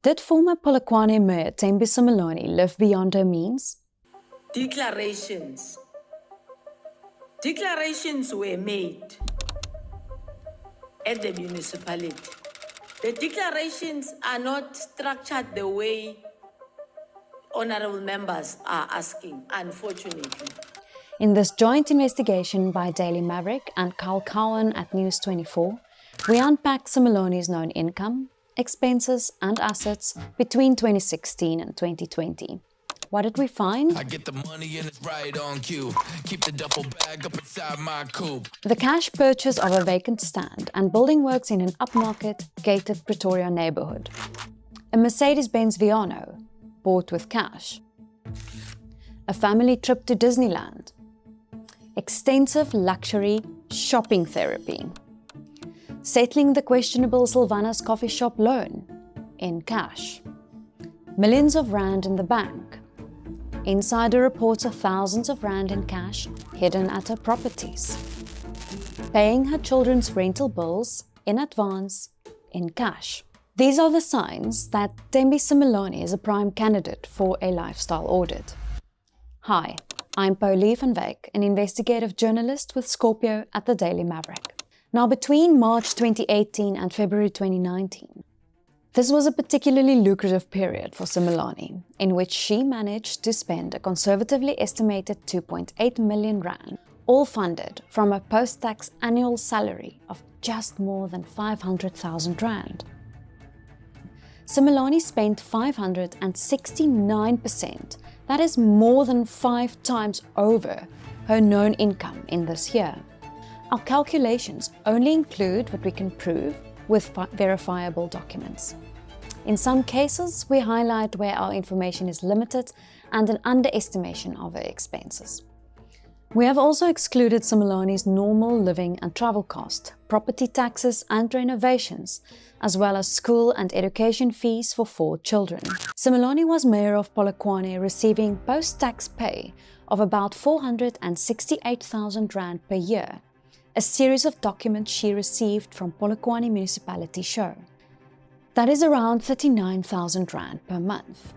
Did former Polokwane Mayor Thembi Simelane live beyond her means? Declarations were made at the municipality. The declarations are not structured the way honorable members are asking, unfortunately. In this joint investigation by Daily Maverick and Carl Cowan at News 24, we unpack Simelane's known income, expenses and assets between 2016 and 2020. What did we find? I get the money and it's right on cue. Keep the duffel bag up inside my coupe. The cash purchase of a vacant stand and building works in an upmarket, gated Pretoria neighborhood. A Mercedes-Benz Viano, bought with cash. A family trip to Disneyland. Extensive luxury shopping therapy. Settling the questionable Sylvana's coffee shop loan in cash. Millions of rand in the bank. Insider reports of thousands of rand in cash hidden at her properties. Paying her children's rental bills in advance in cash. These are the signs that Thembi Simelane is a prime candidate for a lifestyle audit. Hi, I'm Pauline van Wyk, an investigative journalist with Scorpio at the Daily Maverick. Now, between March 2018 and February 2019, this was a particularly lucrative period for Simelane, in which she managed to spend a conservatively estimated 2.8 million rand, all funded from a post-tax annual salary of just more than 500,000 rand. Simelane spent 569%, that is more than 5 times over her known income in this year. Our calculations only include what we can prove with verifiable documents. In some cases, we highlight where our information is limited and an underestimation of her expenses. We have also excluded Simelane's normal living and travel cost, property taxes and renovations, as well as school and education fees for 4 children. Simelane was mayor of Polokwane, receiving post-tax pay of about 468,000 rand per year. A series of documents she received from Polokwane municipality show. That is around 39,000 rand per month.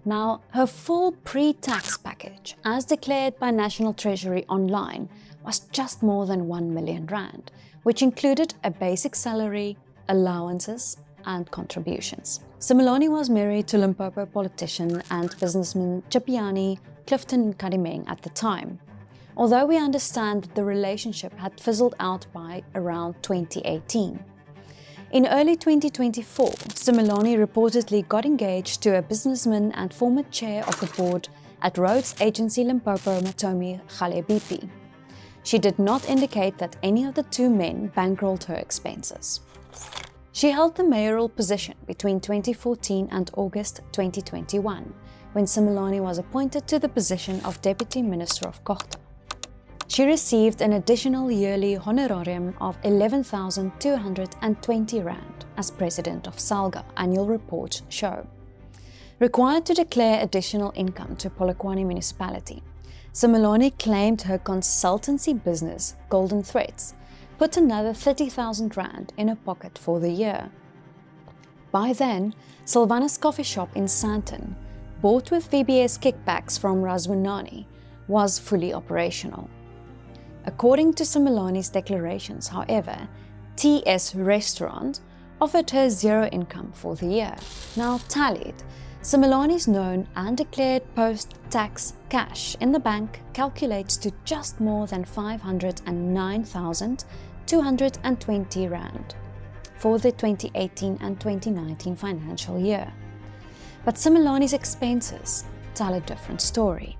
Now, her full pre-tax package, as declared by National Treasury online, was just more than 1 million rand, which included a basic salary, allowances and contributions. Simelane was married to Limpopo politician and businessman Chipiani Clifton Kadimeng at the time, although we understand that the relationship had fizzled out by around 2018. In early 2024, Simelane reportedly got engaged to a businessman and former chair of the board at Roads Agency Limpopo, Matomi Galebipi. She did not indicate that any of the 2 men bankrolled her expenses. She held the mayoral position between 2014 and August 2021, when Simelane was appointed to the position of Deputy Minister of Kohta. She received an additional yearly honorarium of 11,220 rand as president of SALGA, annual reports show. Required to declare additional income to Polokwane municipality, Simelane claimed her consultancy business, Golden Threads, put another 30,000 rand in her pocket for the year. By then, Sylvana's coffee shop in Sandton, bought with VBS kickbacks from Razwanani, was fully operational. According to Simelane's declarations, however, TS Restaurant offered her 0 income for the year. Now tallied, Simelane's known and declared post-tax cash in the bank calculates to just more than 509,220 rand for the 2018 and 2019 financial year. But Simelane's expenses tell a different story.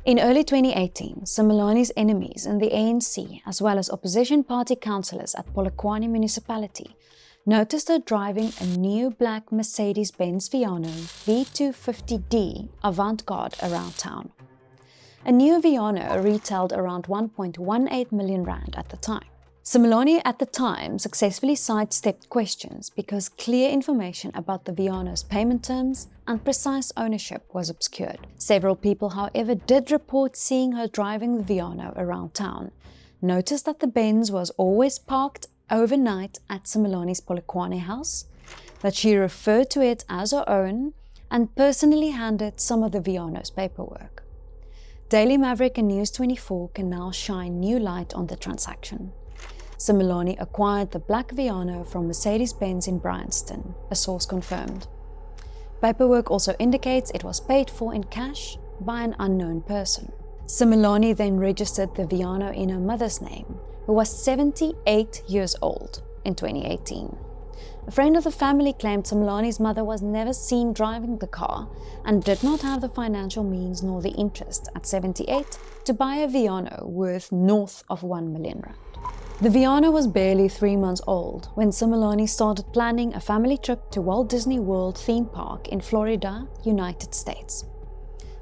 In early 2018, Simelane's enemies in the ANC, as well as opposition party councillors at Polokwane municipality, noticed her driving a new black Mercedes-Benz Viano V250D Avant-Garde around town. A new Viano retailed around 1.18 million rand at the time. Simelane at the time successfully sidestepped questions because clear information about the Viano's payment terms and precise ownership was obscured. Several people, however, did report seeing her driving the Viano around town, noticed that the Benz was always parked overnight at Simelane's Polokwane house, that she referred to it as her own and personally handed some of the Viano's paperwork. Daily Maverick and News 24 can now shine new light on the transaction. Simelane acquired the black Viano from Mercedes-Benz in Bryanston, a source confirmed. Paperwork also indicates it was paid for in cash by an unknown person. Simelane then registered the Viano in her mother's name, who was 78 years old in 2018. A friend of the family claimed Simelane's mother was never seen driving the car and did not have the financial means nor the interest at 78 to buy a Viano worth north of 1 million rand. The Viano was barely 3 months old when Simelane started planning a family trip to Walt Disney World theme park in Florida, United States.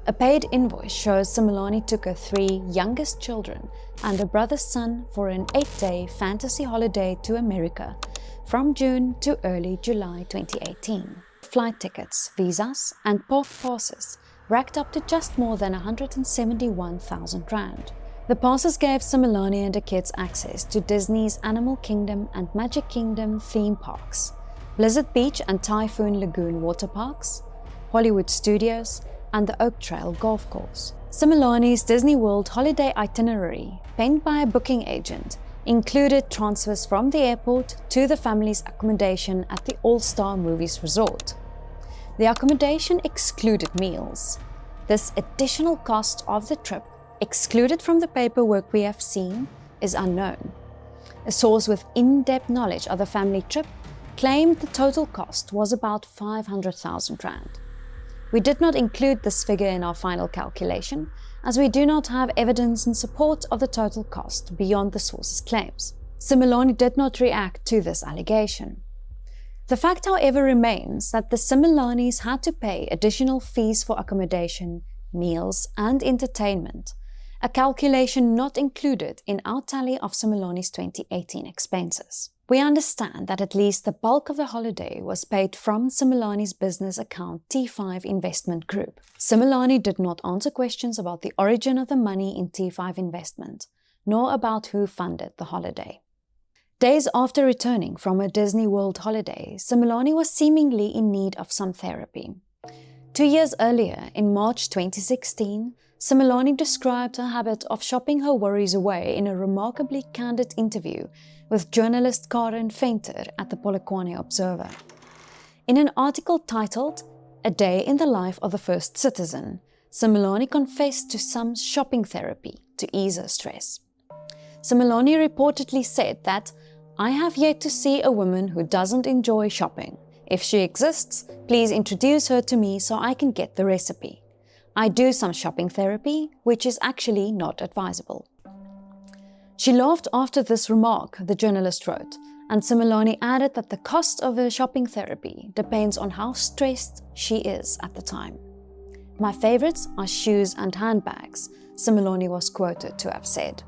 A paid invoice shows Simelane took her 3 youngest children and her brother's son for an 8-day fantasy holiday to America from June to early July 2018. Flight tickets, visas and park passes racked up to just more than 171,000 rand. The passes gave Simelane and her kids access to Disney's Animal Kingdom and Magic Kingdom theme parks, Blizzard Beach and Typhoon Lagoon water parks, Hollywood Studios, and the Oak Trail golf course. Simelane's Disney World holiday itinerary, penned by a booking agent, included transfers from the airport to the family's accommodation at the All-Star Movies Resort. The accommodation excluded meals. This additional cost of the trip, excluded from the paperwork we have seen, is unknown. A source with in-depth knowledge of the family trip claimed the total cost was about 500,000 rand. We did not include this figure in our final calculation, as we do not have evidence in support of the total cost beyond the source's claims. Simelane did not react to this allegation. The fact, however, remains that the Simelanes had to pay additional fees for accommodation, meals, and entertainment, a calculation not included in our tally of Simelane's 2018 expenses. We understand that at least the bulk of the holiday was paid from Simelane's business account T5 Investment Group. Simelane did not answer questions about the origin of the money in T5 Investment, nor about who funded the holiday. Days after returning from a Disney World holiday, Simelane was seemingly in need of some therapy. 2 years earlier, in March 2016, Simelane described her habit of shopping her worries away in a remarkably candid interview with journalist Karen Venter at the Polokwane Observer. In an article titled "A Day in the Life of the First Citizen," Simelane confessed to some shopping therapy to ease her stress. Simelane reportedly said that, "I have yet to see a woman who doesn't enjoy shopping. If she exists, please introduce her to me so I can get the recipe. I do some shopping therapy, which is actually not advisable." She laughed after this remark, the journalist wrote, and Simelane added that the cost of her shopping therapy depends on how stressed she is at the time. "My favorites are shoes and handbags," Simelane was quoted to have said.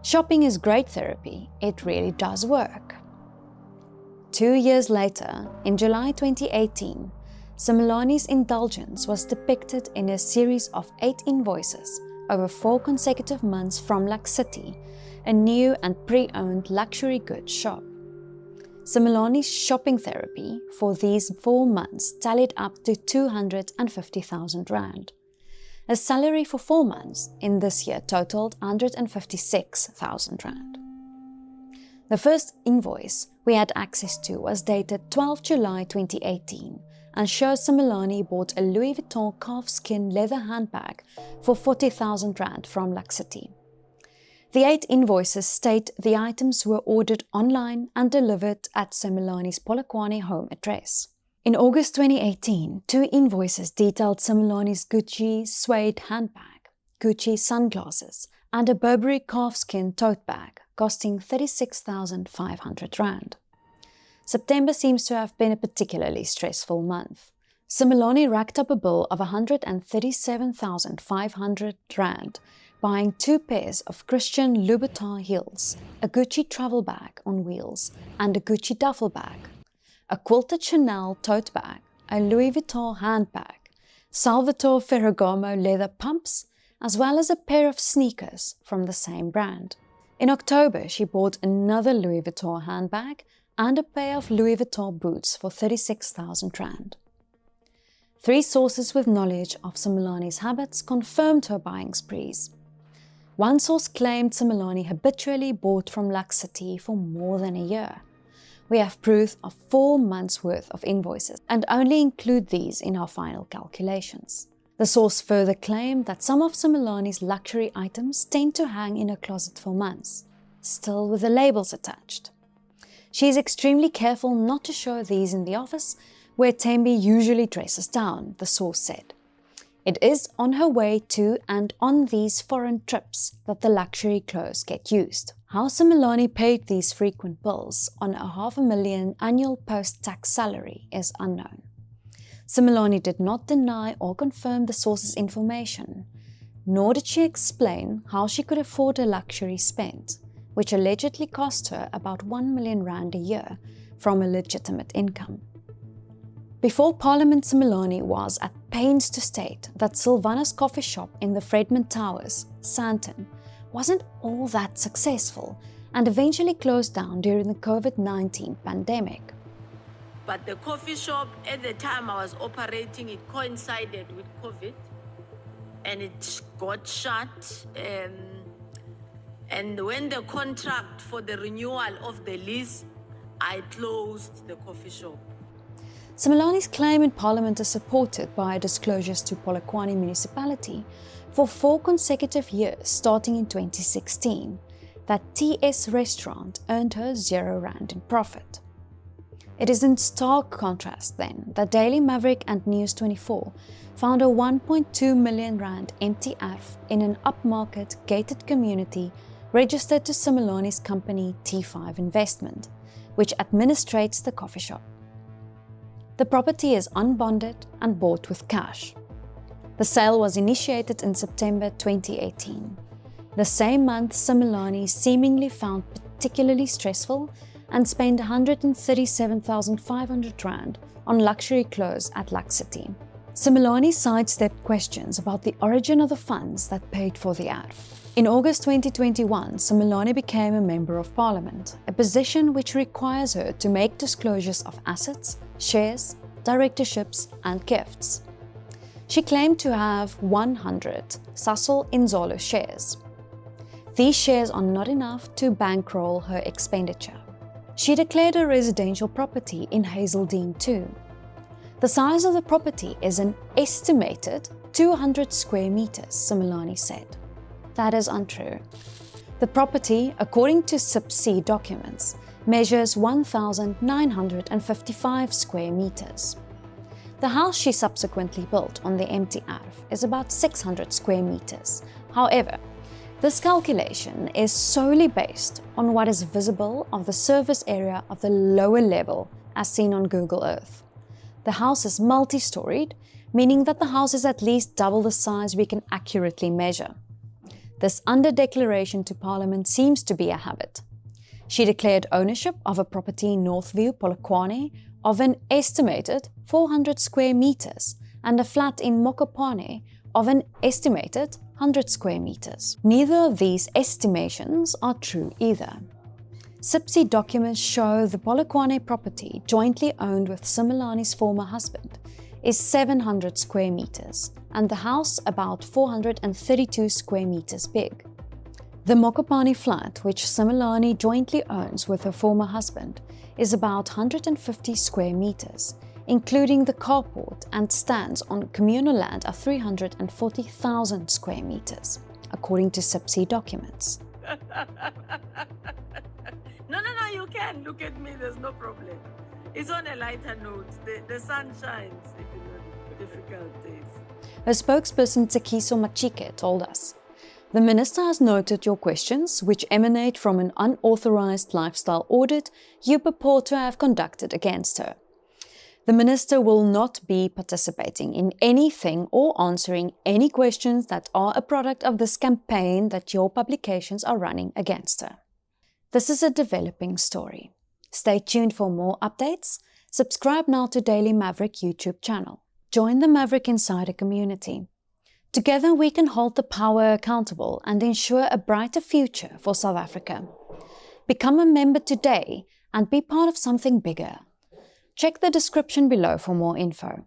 "Shopping is great therapy. It really does work." 2 years later, in July 2018, Simelane's indulgence was depicted in a series of 8 invoices over 4 consecutive months from Lux City, a new and pre-owned luxury goods shop. Simelane's shopping therapy for these 4 months tallied up to 250,000 rand. Her salary for 4 months in this year totaled 156,000 rand. The first invoice we had access to was dated 12 July 2018 and shows Simelane bought a Louis Vuitton calfskin leather handbag for 40,000 rand from Lux City. The 8 invoices state the items were ordered online and delivered at Simelane's Polokwane home address. In August 2018, 2 invoices detailed Simelane's Gucci suede handbag, Gucci sunglasses, and a Burberry calfskin tote bag, costing 36,500 rand. September seems to have been a particularly stressful month. Simelane racked up a bill of 137,500 rand, buying 2 pairs of Christian Louboutin heels, a Gucci travel bag on wheels, and a Gucci duffel bag, a quilted Chanel tote bag, a Louis Vuitton handbag, Salvatore Ferragamo leather pumps, as well as a pair of sneakers from the same brand. In October, she bought another Louis Vuitton handbag, and a pair of Louis Vuitton boots for 36,000 rand. 3 sources with knowledge of Simelane's habits confirmed her buying sprees. One source claimed Simelane habitually bought from Lux City for more than a year. We have proof of 4 months' worth of invoices and only include these in our final calculations. The source further claimed that some of Simelane's luxury items tend to hang in her closet for months, still with the labels attached. She is extremely careful not to show these in the office, where Thembi usually dresses down, the source said. It is on her way to and on these foreign trips that the luxury clothes get used. How Simelane paid these frequent bills on a $500,000 annual post-tax salary is unknown. Simelane did not deny or confirm the source's information, nor did she explain how she could afford a luxury spend, which allegedly cost her about 1 million rand a year from a legitimate income. Before Parliament, Simelane was at pains to state that Sylvana's coffee shop in the Fredman Towers, Sandton, wasn't all that successful and eventually closed down during the COVID-19 pandemic. But the coffee shop, at the time I was operating, it coincided with COVID and it got shut. And when the contract for the renewal of the lease, I closed the coffee shop. Simelane's claim in Parliament is supported by disclosures to Polokwane municipality for 4 consecutive years starting in 2016 that TS Restaurant earned her 0 rand in profit. It is in stark contrast then that Daily Maverick and News24 found a 1.2 million rand empty EFF in an upmarket gated community registered to Simelane's company T5 Investment, which administrates the coffee shop. The property is unbonded and bought with cash. The sale was initiated in September 2018. The same month, Simelane seemingly found particularly stressful and spent 137,500 rand on luxury clothes at Lux City. Simelane sidestepped questions about the origin of the funds that paid for the EFF. In August 2021, Simelane became a Member of Parliament, a position which requires her to make disclosures of assets, shares, directorships and gifts. She claimed to have 100 Sasol Inzalo shares. These shares are not enough to bankroll her expenditure. She declared a residential property in Hazeldean too. The size of the property is an estimated 200 square meters, Simelane said. That is untrue. The property, according to SIPC documents, measures 1,955 square meters. The house she subsequently built on the empty EFF is about 600 square meters. However, this calculation is solely based on what is visible of the surface area of the lower level as seen on Google Earth. The house is multi-storied, meaning that the house is at least double the size we can accurately measure. This under-declaration to Parliament seems to be a habit. She declared ownership of a property in Northview, Polokwane, of an estimated 400 square meters and a flat in Mokopane of an estimated 100 square meters. Neither of these estimations are true either. SIPC documents show the Polokwane property, jointly owned with Simelane's former husband, is 700 square meters and the house about 432 square meters big. The Mokopane flat, which Simelane jointly owns with her former husband, is about 150 square meters, including the carport and stands on communal land of 340,000 square meters, according to SIPC documents. No, you can. Look at me, there's no problem. It's on a lighter note. The sun shines even on difficult days. Her spokesperson Tsekiso Machike told us, "The Minister has noted your questions, which emanate from an unauthorized lifestyle audit you purport to have conducted against her. The Minister will not be participating in anything or answering any questions that are a product of this campaign that your publications are running against her." This is a developing story. Stay tuned for more updates. Subscribe now to Daily Maverick YouTube channel. Join the Maverick Insider community. Together we can hold the power accountable and ensure a brighter future for South Africa. Become a member today and be part of something bigger. Check the description below for more info.